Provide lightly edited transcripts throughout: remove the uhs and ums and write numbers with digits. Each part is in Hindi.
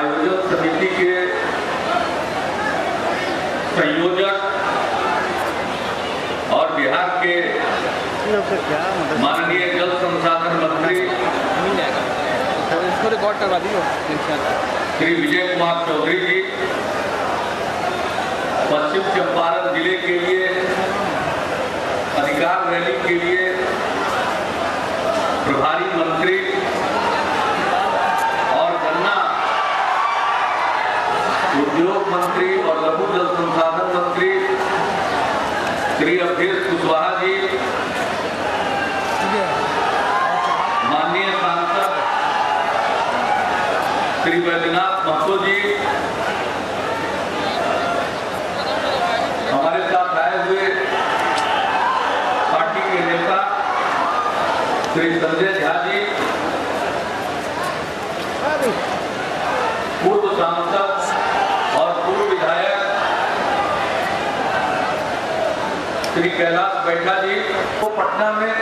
आयोजन समिति के संयोजक और बिहार के माननीय जल संसाधन मंत्री श्री विजय कुमार चौधरी जी, पश्चिम चंपारण जिले के लिए अधिकार रैली के लिए प्रभारी मंत्री और गन्ना उद्योग मंत्री और लघु जल संसाधन मंत्री श्री अवधेश कुशवाहा जी, माननीय सांसद श्री वैद्यनाथ महतो जी, हमारे साथ आए हुए पार्टी के नेता श्री संजय झा जी, पूर्व सांसद और पूर्व विधायक श्री कैलाश बैठा जी को पटना में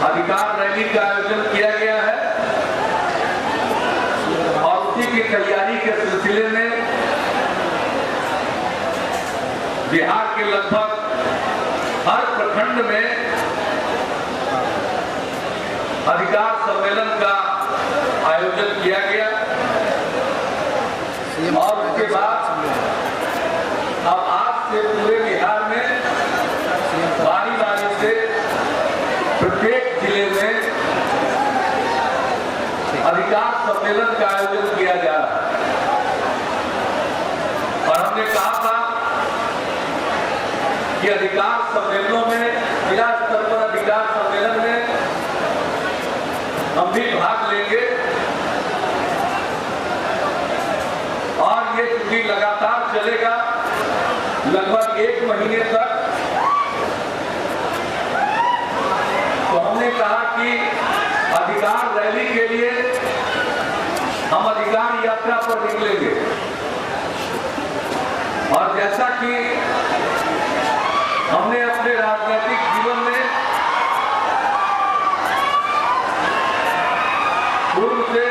अधिकार रैली का आयोजन किया गया है और उसी की तैयारी के सिलसिले में बिहार के लगभग हर प्रखंड में अधिकार सम्मेलन का आयोजन किया गया और उसके बाद अब आज से पूरे बिहार में बारी बारी से प्रत्येक जिले में अधिकार सम्मेलन का आयोजन किया जा रहा है। और हमने कहा था कि अधिकार सम्मेलनों में, जिला स्तर पर अधिकार सम्मेलन में हम भी भाग लेंगे और ये चूंकि लगातार चलेगा लगभग 1 महीने तक, तो हमने कहा कि अधिकार रैली के लिए हम अधिकार यात्रा पर निकलेंगे और जैसा कि हमने अपने राजनीतिक जीवन में पूर्व से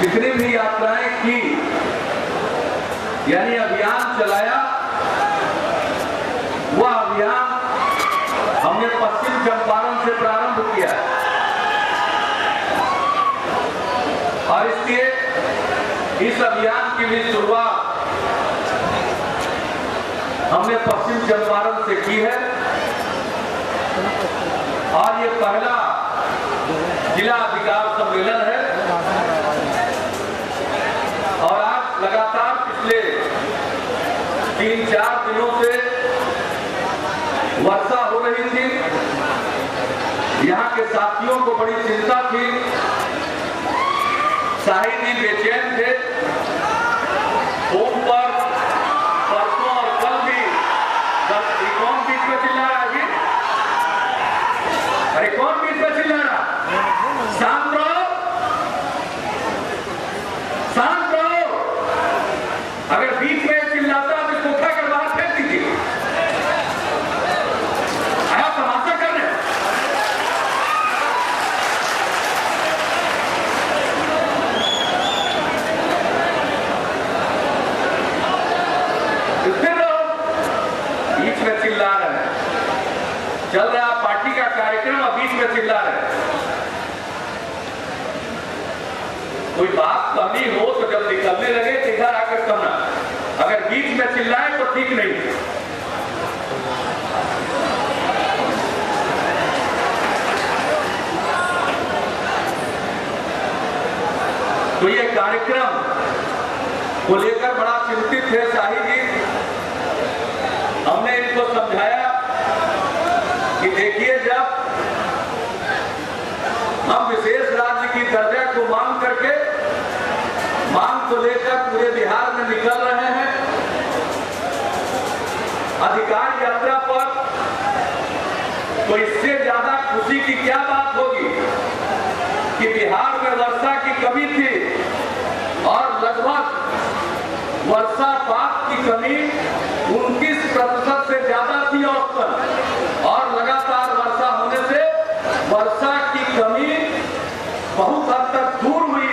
जितनी भी यात्राएं की, यानी अभियान चलाया, वह अभियान हमने पश्चिम चंपारण से प्रारंभ किया और इसलिए इस अभियान की भी शुरुआत हमने पश्चिम चंपारण से की है और ये पहला जिला अधिकार सम्मेलन है और आज लगातार पिछले 3-4 दिनों से वर्षा हो रही थी। यहाँ के साथियों को बड़ी चिंता थी, शाहिद जी बेचैन थे। फोन पर परसों और कल भी कौन बीच में चिल्ला रहा है? अरे कौन बीच में चिल्ला रहा? शांत रहो, शांत रहो। अगर बीच में चिल्लाता तो इसको उठाकर बाहर फेंक दीजिए। आया तमाशा कर रहे हैं। स्थिर रहो, बीच में चिल्ला रहे हैं। चल रहा पार्टी का कार्यक्रम और बीच में चिल्ला रहे हैं। कोई बात कहनी हो तो जब निकलने लगे तो इधर आकर कहना, अगर बीच में चिल्लाए तो ठीक नहीं। तो ये कार्यक्रम को लेकर बड़ा चिंतित है शाही जी। हमने इनको समझाया कि देखिए, जब हम विशेष राज्य की दर्जा को मांग करके मांग को लेकर पूरे बिहार में निकल रहे हैं, अधिकार यात्रा पर, तो इससे ज्यादा खुशी की क्या बात होगी कि बिहार में वर्षा की कमी थी और लगभग वर्षापात की कमी 29% से ज्यादा थी औसतन, और लगातार वर्षा होने से वर्षा की कमी बहुत हद तक दूर हुई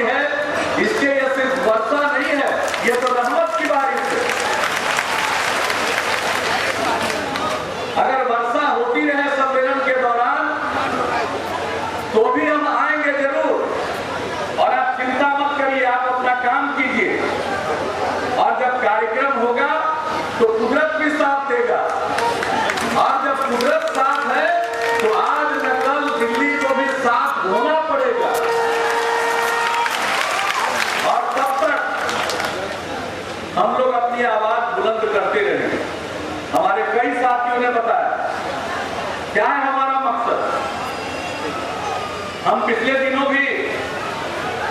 साथियों ने बताया। क्या है हमारा मकसद? हम पिछले दिनों भी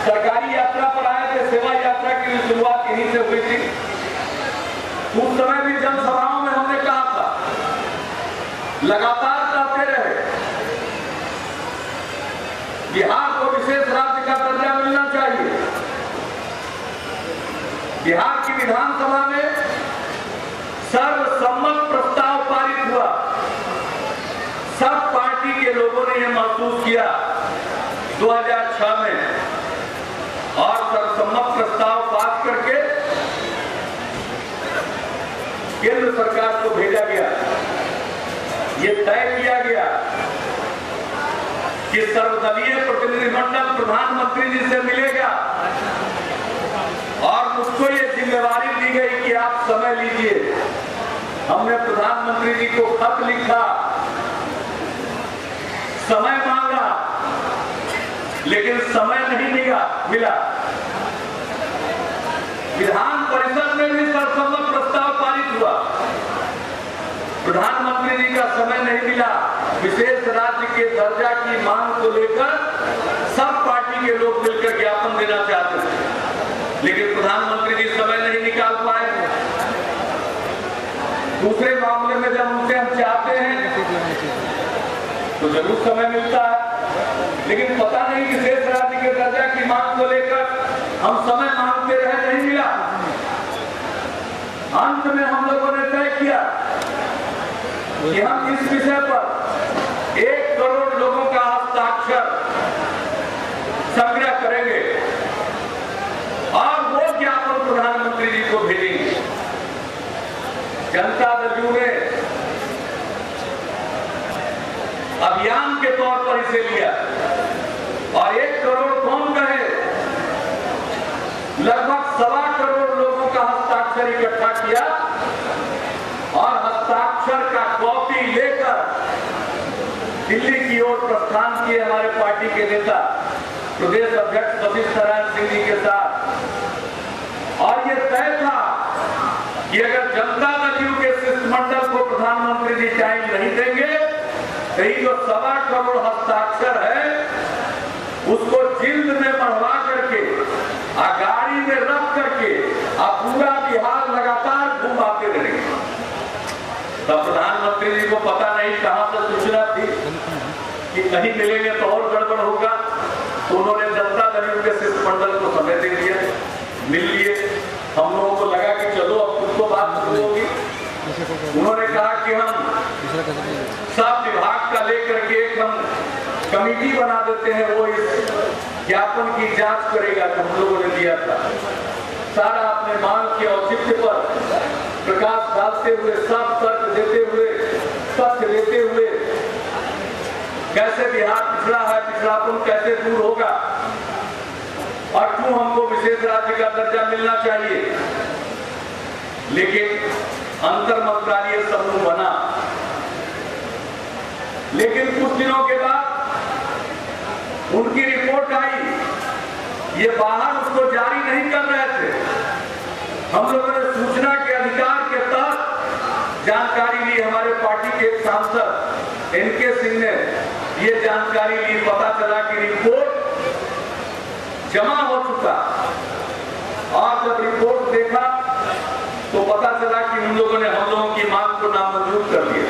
सरकारी यात्रा पर आए थे। सेवा यात्रा की शुरुआत यहीं से हुई थी। उस समय भी जनसभाओं में हमने कहा था, लगातार कहते रहे, बिहार को विशेष राज्य का दर्जा मिलना चाहिए। बिहार की विधानसभा में सर्वसम्मत प्रस्ताव पारित हुआ। सब पार्टी के लोगों ने यह महसूस किया 2006 में, और सर्वसम्मत प्रस्ताव पास करके केंद्र सरकार को भेजा गया। यह तय किया गया कि सर्वदलीय प्रतिनिधिमंडल प्रधानमंत्री जी से मिलेगा और मुझको ये जिम्मेवारी दी गई कि आप समय लीजिए। हमने प्रधानमंत्री जी को खत लिखा, समय मांगा, लेकिन समय नहीं मिला। विधान परिषद में भी सर्वसम्मत प्रस्ताव पारित हुआ, प्रधानमंत्री जी का समय नहीं मिला। विशेष राज्य के दर्जा की मांग को लेकर सब पार्टी के लोग मिलकर ज्ञापन देना चाहते थे, लेकिन प्रधानमंत्री जी समय नहीं निकाल पाए। दूसरे मामले में जब उनसे हम चाहते हैं तो जरूर समय मिलता है, लेकिन पता नहीं विशेष राज्य के दर्जा की मांग को लेकर हम समय मांगते रहे, नहीं मिला। अंत में हम लोगों ने तय किया कि हम इस विषय पर 1 करोड़ लोगों का हस्ताक्षर संग्रह करेंगे और वो ज्ञापन प्रधानमंत्री जी को भेजेंगे। जनता दल ने अभियान के तौर पर इसे लिया और 1 करोड़ कौन कहे, लगभग 1.25 करोड़ लोगों का हस्ताक्षर इकट्ठा किया और हस्ताक्षर का कॉपी लेकर दिल्ली की ओर प्रस्थान किए हमारे पार्टी के नेता प्रदेश अध्यक्ष वशिष्ठ नारायण सिंह जी के साथ। और यह तय था कि अगर जनता दल के शिष्टमंडल को प्रधानमंत्री जी टाइम नहीं देंगे तो ये जो 1.25 करोड़ हस्ताक्षर है उसको जिल्द में बढ़वा करके गाड़ी में रख करके पूरा बिहार लगातार घुमाते रहेंगे। तब प्रधानमंत्री जी को पता नहीं कहां से सूचना थी कि नहीं मिलेंगे तो और गड़बड़ होगा, तो उन्होंने जनता दल के शिष्टमंडल को समय दे दिया, मिल लिए। हम लोगों को लगा कि चलो अब खुद को बात शुरू होगी। उन्होंने कहा कि हम सब विभाग का लेकर के एक हम कमेटी बना देते हैं, वो इस ज्ञापन की जांच करेगा जो हम लोगों ने दिया था। सारा अपने मांग के औचित्य पर प्रकाश डालते हुए, सब तर्क देते हुए, तथ्य देते हुए, कैसे बिहार पिछड़ा है, पिछड़ापन कैसे दूर होगा और क्यों हमको विशेष राज्य का दर्जा मिलना चाहिए। लेकिन अंतर मंत्रालय समूह बना, लेकिन कुछ दिनों के बाद उनकी रिपोर्ट आई, ये बाहर उसको जारी नहीं कर रहे थे। हम लोगों ने सूचना के अधिकार के तहत जानकारी ली। हमारे पार्टी के एक सांसद एनके सिंह ने ये जानकारी ली। पता चला कि रिपोर्ट जमा हो चुका और जब रिपोर्ट देखा तो पता चला कि उन लोगों ने हम लोगों की मांग को नामंजूर कर दिया।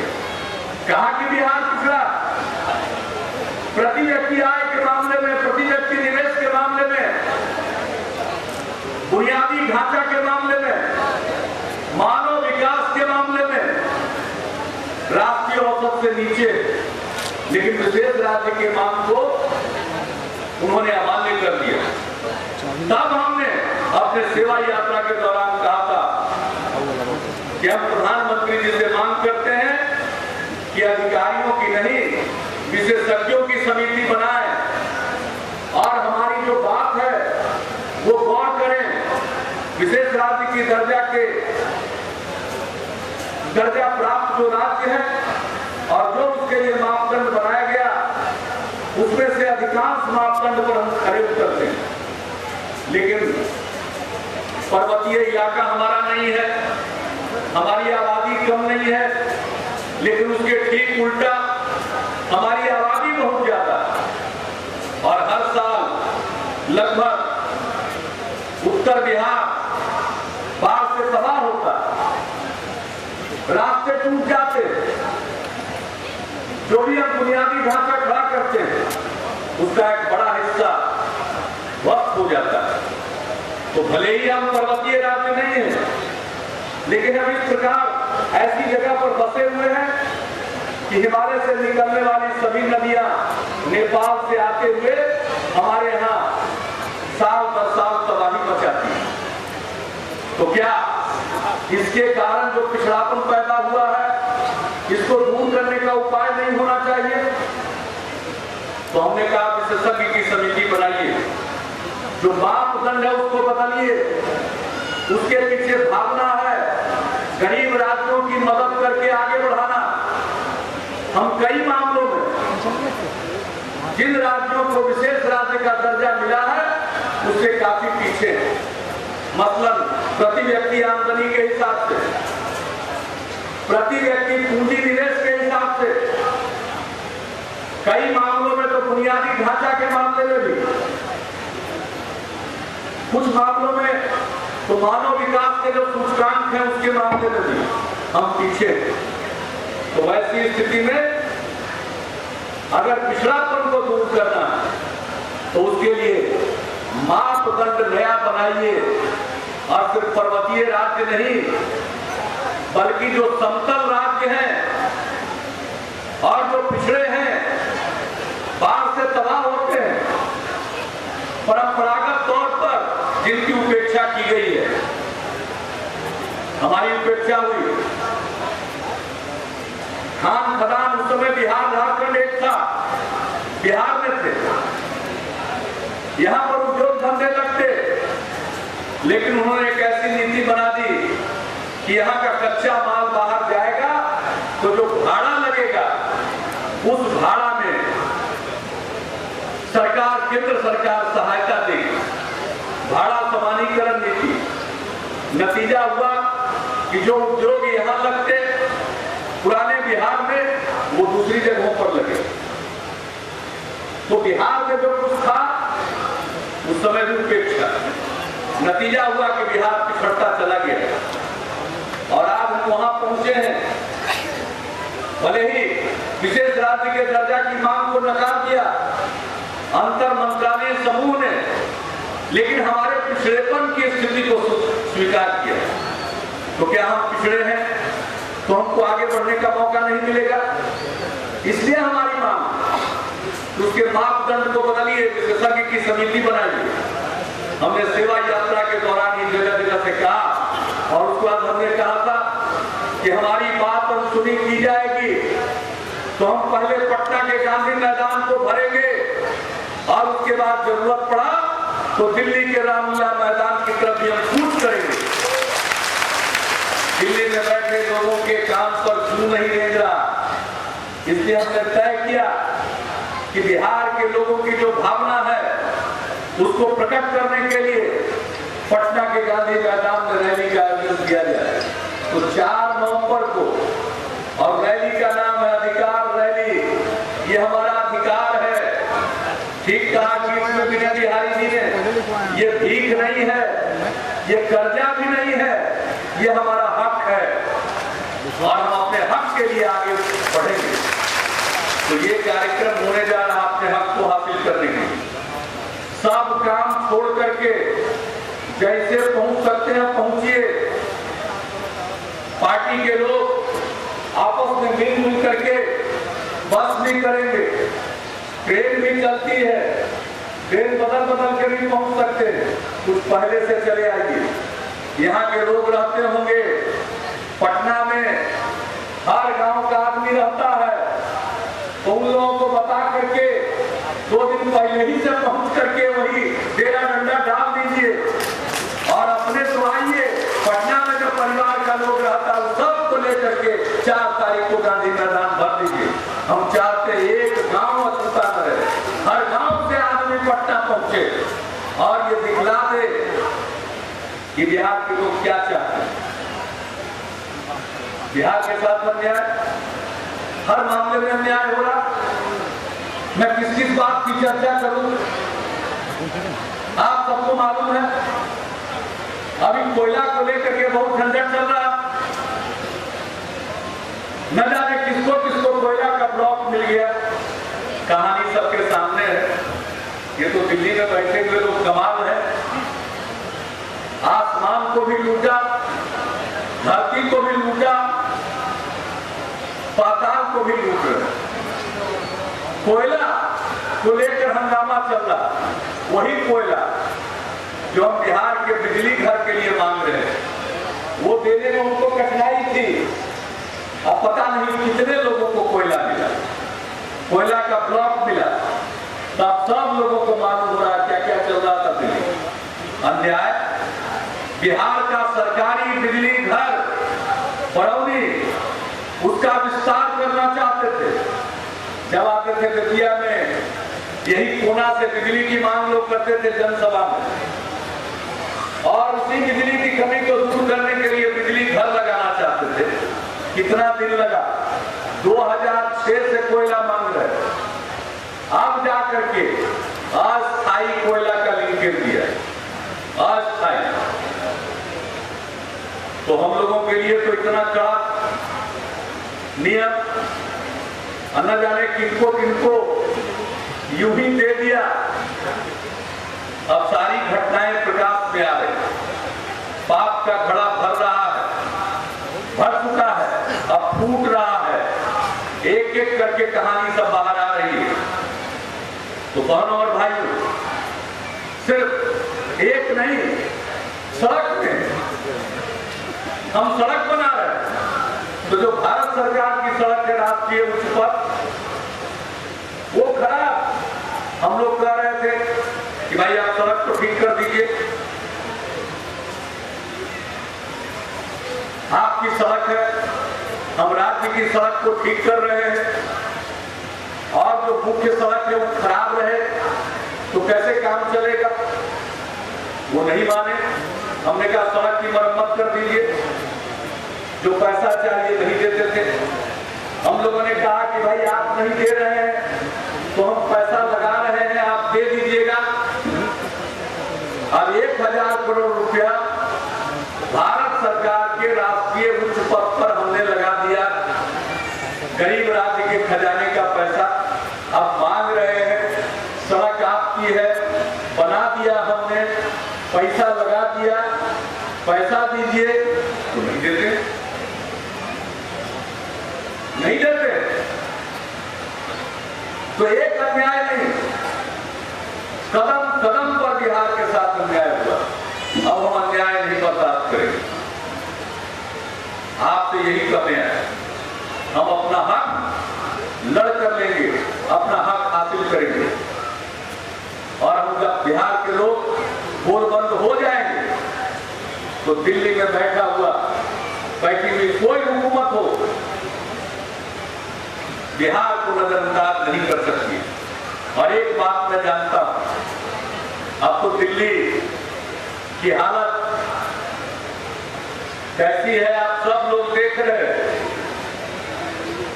कहा कि बिहार पिछड़ा, प्रति व्यक्ति आय के मामले में, प्रति व्यक्ति निवेश के मामले में, बुनियादी ढांचा के मामले में, मानव विकास के मामले में राष्ट्रीय औसत से नीचे। लेकिन विशेष राज्य के मांग को उन्होंने अमान्य कर दिया। तब हमने अपने सेवा यात्रा के दौरान कहा था कि हम प्रधानमंत्री जी से मांग करते हैं कि अधिकारियों की नहीं, विशेषज्ञों की समिति बनाएं और हमारी जो बात है वो गौर करें। विशेष राज्य की दर्जा प्राप्त जो राज्य है और जो उसके लिए मापदंड बनाया गया उसमें से अधिकांश मापदंड पर हम खरे उतरते हैं, लेकिन पर्वतीय इलाका हमारा नहीं है, हमारी आबादी कम नहीं है, लेकिन उसके ठीक उल्टा हमारी आबादी बहुत ज्यादा और हर साल लगभग उत्तर बिहार बाढ़ से तबाह होता, रास्ते टूट जाते, जो भी हम बुनियादी ढांचा खड़ा करते हैं उसका एक बड़ा हिस्सा वक्त हो जाता है। तो भले ही हम पर्वतीय राज्य नहीं है, लेकिन हम इस प्रकार ऐसी जगह पर बसे हुए हैं कि हिमालय से निकलने वाली सभी नदियां नेपाल से आते हुए हमारे यहाँ साल दर साल तबाही मचाती है। तो क्या इसके कारण जो पिछड़ापन पैदा हुआ है इसको दूर करने का उपाय नहीं होना चाहिए? तो हमने कहा विशेषज्ञ की समिति बनाइए, जो मापदंड है उसको बदलिए, उसके पीछे भावना है गरीब राज्यों की मदद करके आगे बढ़ाना। हम कई मामलों में जिन राज्यों को विशेष राज्य का दर्जा मिला है उससे काफी पीछे है। मतलब प्रति व्यक्ति आमदनी के हिसाब से, प्रति व्यक्ति पूंजी निवेश के हिसाब से, कई मामलों में तो बुनियादी ढांचा के मामले में भी, कुछ मामलों में तो मानव विकास के जो सूचकांक हैं उसके मामले में भी हम पीछे हैं। तो वैसी स्थिति में अगर पिछड़ापन को दूर करना है तो उसके लिए मापदंड नया बनाइए और सिर्फ पर्वतीय राज्य नहीं बल्कि जो समतल राज्य हैं और जो पिछड़े हैं, बाढ़ से तबाह होते हैं, परंपरागत तौर पर जिनकी उपेक्षा की गई है, हमारी उपेक्षा हुई। खान खदान उस समय बिहार झारखंड एक था, बिहार में थे, यहां पर उद्योग धंधे लगते, लेकिन उन्होंने एक ऐसी नीति बना दी कि यहाँ का कच्चा माल बाहर जाएगा तो जो भाड़ा लगेगा उस भाड़ा में सरकार, केंद्र सरकार सहायता देगी, भाड़ा समानीकरण नीति। नतीजा हुआ कि जो उद्योग यहाँ लगते पुराने बिहार में वो दूसरी जगहों पर लगे। तो बिहार में जो कुछ था उस समय भी उपेक्षा, नतीजा हुआ कि बिहार पिछड़ता चला गया और आज हम वहां पहुंचे हैं। भले ही विशेष राज्य के दर्जा की मांग को नकार दिया अंतर मंत्रालय समूह ने, लेकिन हमारे पिछड़ेपन की स्थिति को स्वीकार किया। तो क्या हम पिछड़े हैं तो हमको आगे बढ़ने का मौका नहीं मिलेगा? इसलिए हमारी मांग, उसके मापदंड को बदलिए, विशेषज्ञ की समिति बनाइए। हमने सेवा यात्रा के दौरान इन जगह जगह से कहा और उसके बाद हमने कहा था कि हमारी बात अनसुनी की जाएगी तो हम पहले पटना के गांधी मैदान को भरेंगे और उसके बाद जरूरत पड़ा तो दिल्ली के रामलीला मैदान की तरफ भी हम कूच करेंगे। दिल्ली में बैठे लोगों के काम पर जू नहीं रेंग रहा, इसलिए हमने तय किया कि बिहार के लोगों की जो भावना है उसको प्रकट करने के लिए पटना के गांधी मैदान में रैली का आयोजन किया जाए। तो 4 नवंबर को, और रैली का नाम है अधिकार रैली। ये हमारा अधिकार है। ठीक कहा कि इसमें विनय बिहारी जी ने, ये भीख नहीं है, ये कर्जा भी नहीं है, ये हमारा हक है और हम अपने हक के लिए आगे बढ़ेंगे। तो ये कार्यक्रम होने जा रहा अपने हक को हासिल करने के लिए। सब काम छोड़ करके जैसे पहुंच सकते हैं पहुंचिए। पार्टी के लोग आपस में मिलजुल करके बस भी करेंगे, ट्रेन भी चलती है, ट्रेन बदल बदल के भी पहुंच सकते हैं, कुछ पहले से चले आइए। यहाँ के लोग रहते होंगे, पटना में हर गांव का आदमी रहता है, तो उन लोगों को बता करके 2 दिन पहले ही से पहुंच करके वही डेरा डंडा डाल दीजिए और अपने तो आइए। पटना में जो परिवार का लोग रहता है सबको लेकर के 4 तारीख को गांधी मैदान भर दीजिए। हम चाहते एक गांव अछूता न रहे, हर गांव से आदमी पटना पहुंचे और ये दिखला दे कि बिहार के लोग क्या चाहते हैं। बिहार के साथ अन्याय हर मामले में अन्याय हो रहा। मैं किस किस बात की चर्चा करूं? आप सबको मालूम है अभी कोयला को लेकर के बहुत झंझट चल रहा। न जाने किसको किसको कोयला का ब्लॉक मिल गया। कहानी सबके सामने है। ये तो दिल्ली में बैठे हुए लोग कमाल है। आसमान को भी लूटा, धरती को भी लूटा, पाताल को भी लूट रहे। कोयला को लेकर हंगामा चल रहा। वही कोयला जो हम बिहार के बिजली घर के लिए मांग रहे हैं, वो देने में उनको कठिनाई थी। अब पता नहीं कितने लोगों को कोयला मिला, कोयला का ब्लॉक मिला। तब सब लोगों को मालूम हो रहा क्या क्या चल रहा था दिल्ली। अन्याय। बिहार का सरकारी बिजली घर बरौनी, उसका विस्तार करना चाहते थे। जब आते थे बेतिया में, यही कोना से बिजली की मांग लोग करते थे जनसभा में, और उसी बिजली की कमी को दूर करने के लिए बिजली घर लगाना चाहते थे। कितना दिन लगा? 2006 से कोयला मांग रहे। अब जाकर के अस्थायी कोयला का लिंकेज दिया, अस्थायी। तो हम लोगों के लिए तो इतना कड़ा नियम, न जाने किनको किनको यूं ही दे दिया। अब सारी घटनाएं प्रकाश में आ रही। पाप का घड़ा भर रहा है, भर चुका है, अब फूट रहा है। एक एक करके कहानी सब बाहर आ रही है। तो बहनों और भाइयों, सिर्फ एक नहीं, सड़क में हम सड़क बना रहे हैं। तो जो भारत सरकार की सड़क है राष्ट्रीय उच्च पथ, वो खराब। हम लोग कह रहे थे कि भाई आप सड़क को ठीक कर दीजिए। आपकी सड़क है, हम राज्य की सड़क को ठीक कर रहे हैं, और जो मुख्य सड़क है वो खराब रहे तो कैसे काम चलेगा? वो नहीं माने। हमने कहा सड़क की मरम्मत कर दीजिए। जो पैसा चाहिए नहीं देते थे। हम लोगों ने कहा कि भाई आप नहीं दे रहे हैं तो हम पैसा लगा रहे हैं, आप दे दीजिएगा। अब 1000 करोड़ रुपया भारत सरकार के राष्ट्रीय उच्च पथ पर हमने लगा दिया। गरीब राज्य के खजाने का पैसा अब मांग रहे हैं। सड़क आपकी है, बना दिया हमने, पैसा लगा दिया, पैसा दीजिए। तो नहीं देते, नहीं देते। तो एक अन्याय नहीं, कदम कदम पर बिहार के साथ अन्याय हुआ। अब हम अन्याय नहीं बर्दाश्त करेंगे। आपसे यही कहते हैं, हम अपना हक लड़ कर लेंगे, अपना हक हासिल करेंगे। और हम जब बिहार के लोग बोलबंद हो जाएंगे तो दिल्ली में बैठी हुई कोई हुकूमत हो, बिहार को नजरअंदाज नहीं कर सकती। और एक बात मैं जानता हूं, अब तो दिल्ली की हालत कैसी है आप सब लोग देख रहे हैं।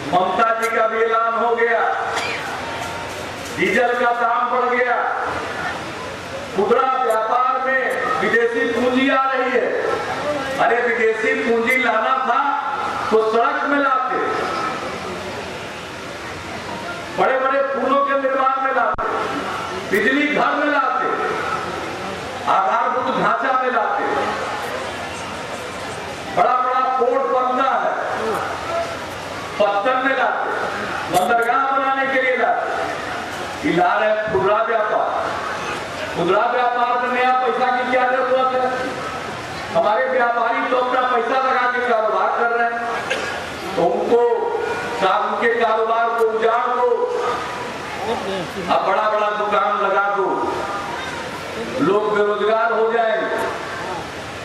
ममता जी का भी ऐलान हो गया, डीजल का दाम बढ़ गया, खुदरा व्यापार में विदेशी पूंजी आ रही है। अरे विदेशी पूंजी लाना था तो सड़क में लाते, बड़े बड़े पुलों के निर्माण में लाते, बिजली घर में लाते, आधारभूत ढांचा में लाते, बड़ा बड़ा पोर्ट बनता है पत्थर में लाते, बंदरगाह बनाने के लिए लाते। ला रहे खुदरा व्यापार। खुदरा व्यापार में नया पैसा की क्या जरूरत है? हमारे व्यापारी तो अपना पैसा लगा के कारोबार कर रहे हैं, तो उनको उनके कारोबार को उजाड़ दो, अब बड़ा बड़ा दुकान लगा दो, लोग बेरोजगार हो जाएंगे,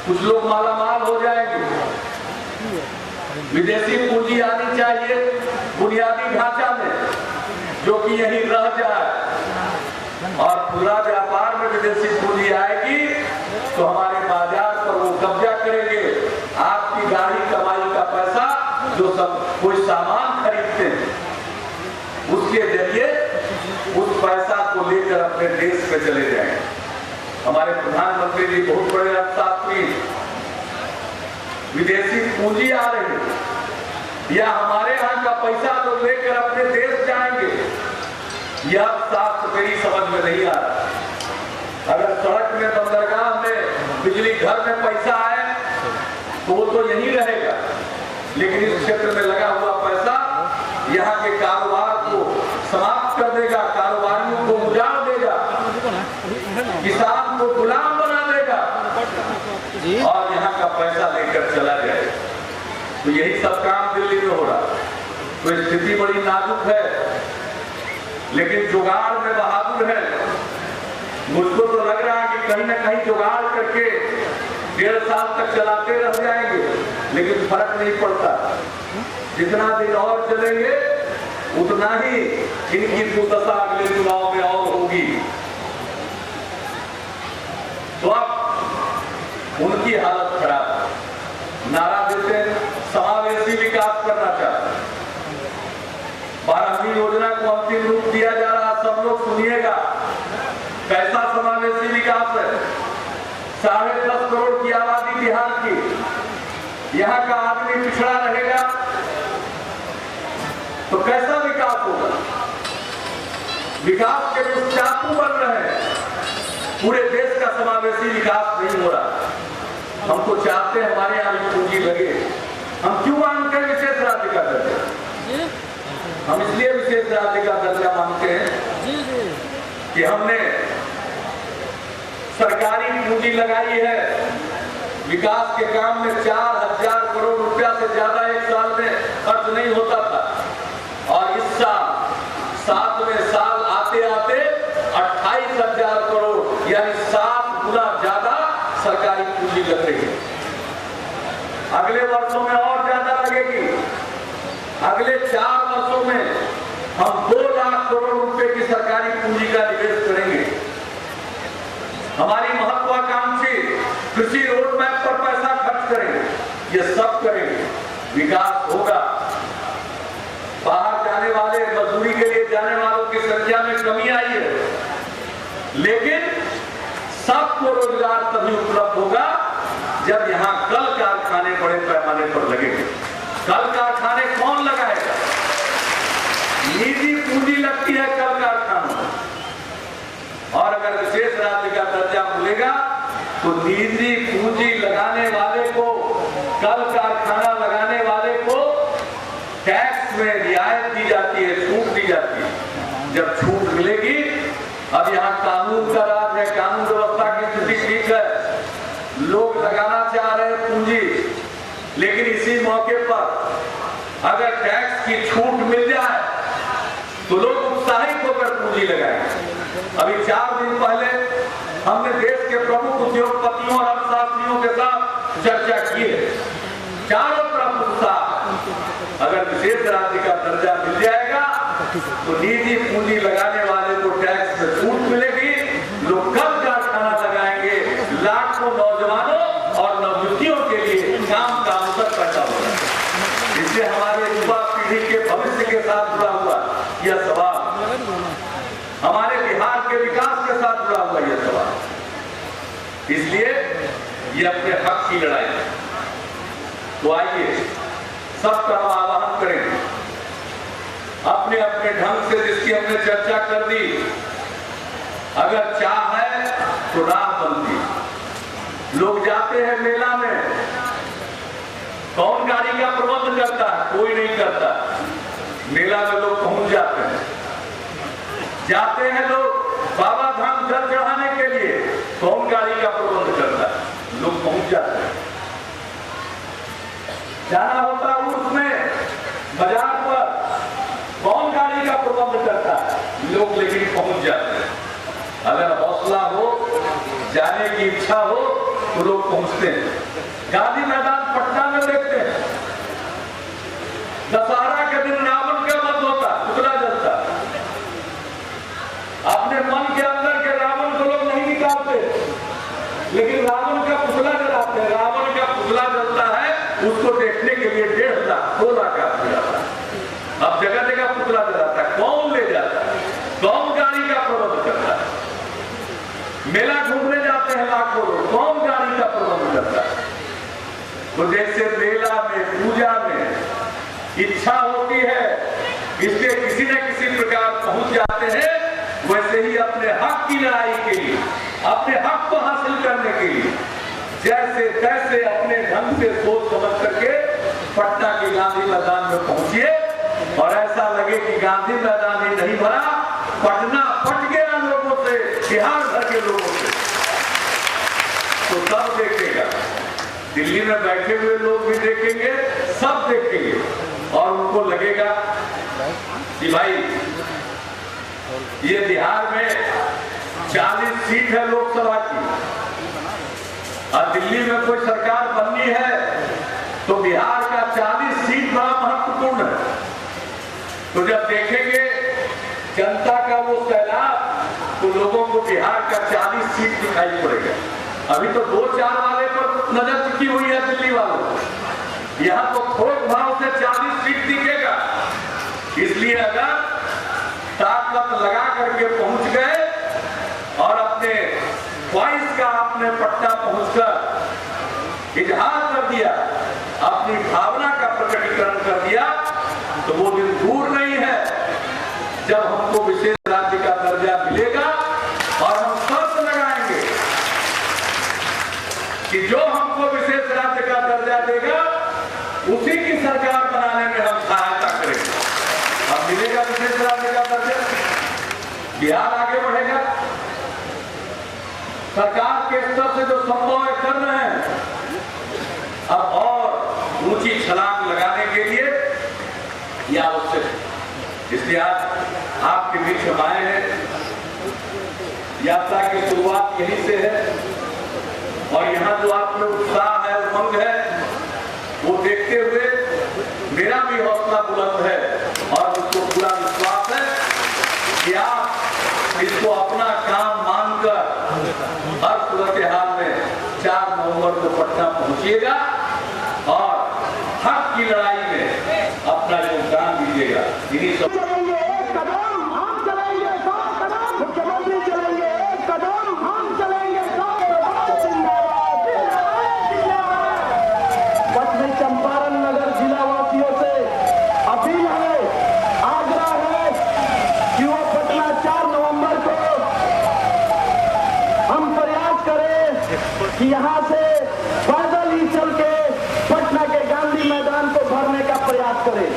कुछ लोग मालामाल हो जाएंगे। विदेशी पूंजी आनी चाहिए बुनियादी ढांचा में, जो कि यहीं रह जाए। और पूरा व्यापार में विदेशी पूंजी आएगी तो हमारे बाजार पर वो कब्जा करेंगे। आपकी गाड़ी कमाई का पैसा जो सब कोई सामान खरीदते खरीदते हैं, उसके जरिए उस पैसा को लेकर अपने देश पे चले जाएंगे। हमारे प्रधानमंत्री जी बहुत बड़े अर्थशास्त्री, विदेशी पूंजी आ रही है या हमारे यहाँ का पैसा तो लेकर अपने देश जाएंगे, यह अर्थशास्त्र मेरी समझ में नहीं आ रहा। अगर सड़क में, बंदरगाह में, बिजली घर में पैसा आए तो वो तो यहीं रहेगा, लेकिन इस क्षेत्र में लगा हुआ पैसा यहाँ के कारोबार को समाप्त कर देगा, कारोबारियों को उजाड़ देगा, किसान को गुलाम बना देगा और यहाँ का पैसा लेकर चला जाएगा। तो यही सब काम दिल्ली में हो रहा। तो स्थिति बड़ी नाजुक है, लेकिन जुगाड़ में बहादुर है। मुझको तो लग रहा है कि कहीं ना कहीं जुगाड़ करके 1.5 साल तक चलाते रह जाएंगे, लेकिन फर्क नहीं पड़ता। जितना दिन और चलेंगे उतना ही इनकी दुर्दशा अगले चुनाव में और होगी। तो अब उनकी हालत खराब है। नारा देते हैं समावेशी विकास करना चाहते हैं। 12वीं योजना को अंतिम रूप दिया जा रहा, सब लोग सुनिएगा। कैसा समावेशी विकास है? 10.5 करोड़ की आबादी बिहार की, यहाँ का आदमी पिछड़ा रहेगा तो कैसा विकास होगा? विकास के जो चाकू बन रहे हैं, पूरे देश का समावेशी विकास नहीं हो रहा। हम तो चाहते हैं हमारे यहाँ भी पूंजी लगे। हम क्यों मांगते हैं विशेष राज्य का दर्जा? हम इसलिए विशेष राज्य का दर्जा मांगते हैं कि हमने सरकारी पूंजी लगाई है। विकास के काम में 4,000 करोड़ रुपया से ज्यादा एक साल में खर्च नहीं होता था, और इस साल 7वें साल आते आते 28,000 करोड़ यानी 7 गुना ज्यादा सरकारी पूंजी लग रही है। अगले वर्षों में और ज्यादा लगेगी। अगले 4 वर्षों में हम 2 लाख करोड़ रुपए की सरकारी पूंजी का निवेश करेंगे। हमारी महत्वाकांक्षी कृषि रोड मैप पर पैसा खर्च करेंगे। ये सब करेंगे, विकास होगा। बाहर जाने वाले, मजदूरी के लिए जाने वालों की संख्या में कमी आई है, लेकिन सबको रोजगार तभी उपलब्ध होगा जब यहाँ कल कारखाने बड़े पैमाने पर लगेंगे। कल कारखाने कौन लगाएगा? निजी पूंजी लगती है कल कारखानों में। और अगर विशेष राज्य का दर्जा मिलेगा तो निजी पूंजी लगाने वाले को, कल कारखाना लगाने वाले को टैक्स में रियायत दी जाती है, छूट दी जाती है। जब छूट मिलेगी, अब यहाँ कानून का राज है, कानून व्यवस्था की स्थिति ठीक है, लोग लगाना चाह रहे हैं पूंजी, लेकिन इसी मौके पर अगर टैक्स की छूट मिल जाए तो लोग उत्साहित होकर पूंजी लगाएंगे। अभी 4 दिन पहले हमने देश के प्रमुख उद्योगपतियों और अर्थशास्त्रियों के साथ चर्चा की है। चारों तरफ उत्साह। अगर विशेष राज्य का दर्जा मिल जाएगा तो निजी पूंजी लगाने वाले को टैक्स में छूट मिलेगी, लोग कल कारखाना लगाएंगे, लाखों नौजवानों और नवयुवतियों के लिए काम का अवसर पैदा होगा। इससे हमारे युवा पीढ़ी के भविष्य के साथ जुड़ा हुआ यह सवाल, हमारे बिहार के विकास के साथ जुड़ा हुआ यह सवाल। इसलिए ये अपने हक की लड़ाई है। तो आइए सबका हम आह्वान करेंगे, अपने अपने ढंग से, जिसकी हमने चर्चा कर दी। अगर चाह है तो राह बनती। लोग जाते हैं मेला में, कौन गाड़ी का प्रबंध करता है? कोई नहीं करता। मेला में लोग पहुंच जाते हैं। जाते हैं लोग बाबा धाम जल चढ़ाने के लिए, कौन गाड़ी का प्रबंध करता है? लोग पहुंच जाते हैं। जाना होता उर्स में, बाजार पर, कौन गाड़ी का प्रबंध करता है? लोग लेकिन पहुंच जाते हैं। अगर हौसला हो, जाने की इच्छा हो तो लोग पहुंचते हैं। गांधी मैदान पटना में देखते हैं, दशहरा के दिन रावण का वध होता, पुतला जलता। अपने मन के अंदर के रावण को लोग नहीं निकालते, लेकिन रावण का पुतला जलाते हैं। रावण का पुतला जलता है, उसको देखने के लिए 1.5 लाख 2 लाख आदमी आता है। अब जगह पुतला जलाता है? कौन ले जाता है? कौन गाड़ी का प्रबंध करता है? मेला घूमने जाते हैं लाखों लोग, कौन गाड़ी का प्रबंध करता है? तो जैसे मेला में, पूजा में इच्छा होती है, इसलिए किसी न किसी प्रकार पहुंच जाते हैं, वैसे ही अपने हक की लड़ाई के लिए, अपने हक को हासिल करने के लिए जैसे तैसे अपने ढंग से सोच समझ करके पटना के गांधी मैदान में पहुंचिए, और ऐसा लगे कि गांधी मैदान ही नहीं भरा, पटना फट गया लोगों से, बिहार भर के लोगों से। तो सब देखेगा, दिल्ली में बैठे हुए लोग भी देखेंगे, सब देखेंगे, और उनको लगेगा कि भाई ये बिहार में 40 सीट है लोकसभा की, और दिल्ली में कोई सरकार बननी है तो बिहार का 40 सीट बड़ा महत्वपूर्ण है। तो जब देखेंगे जनता का वो सैलाब, तो लोगों को बिहार का 40 सीट दिखाई पड़ेगा। अभी तो 2-4 वाले पर नजर टिकी हुई है दिल्ली वालों को, यहाँ तो थोक भाव से 40 सीट दिखेगा। इसलिए अगर ताकत लगा करके पहुंच गए और अपने ख्वाहिश का आपने पटना पहुंचकर इजहार कर दिया, अपनी भावना का प्रकटीकरण कर दिया, तो वो दिन दूर नहीं है जब हमको विशेष राज्य का दर्जा मिलेगा, और हम शर्त लगाएंगे कि जो हमको विशेष राज्य का दर्जा देगा उसी की सरकार बनाने में हम सहायता करेंगे। अब मिलेगा विशेष राज्य का दर्जा, बिहार आगे बढ़ेगा। सरकार के स्तर से जो संभव है कर रहे हैं, अब और ऊंची छलांग लगाने के लिए यह आवश्यक है। इसलिए आज आपके बीच हम आए हैं। यात्रा की शुरुआत यहीं से है, और यहाँ जो आप में उत्साह है, उमंग है, वो देखते हुए मेरा भी हौसला बुलंद है, और मुझको पूरा विश्वास है कि आप इसको अपना काम मानकर हर सूरत हाल में 4 नवंबर को पटना पहुंचिएगा और हक की लड़ाई में अपना योगदान दीजिएगा। इन्हीं सब चलेंगे एक कदम, हम चलेंगे 100 कदम, मुख्यमंत्री चलेंगे एक कदम, हम चलेंगे 100 कदम। जिंदाबाद, जिंदाबाद। पश्चिमी चंपारण नगर जिला वासियों से अपील है, आग्रह है कि वो पटना 4 नवंबर को हम प्रयास करें कि यहाँ से पैदल ही चल के पटना के गांधी मैदान को भरने का प्रयास करें।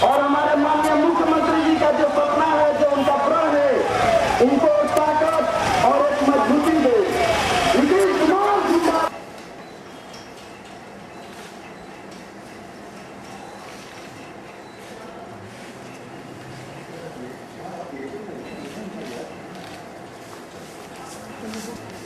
और हमारे माननीय मुख्यमंत्री जी का जो सपना है, जो उनका प्रण है, उनको ताकत और एक मजबूती दे। नीतीश कुमार जिंदाबाद। Thank you.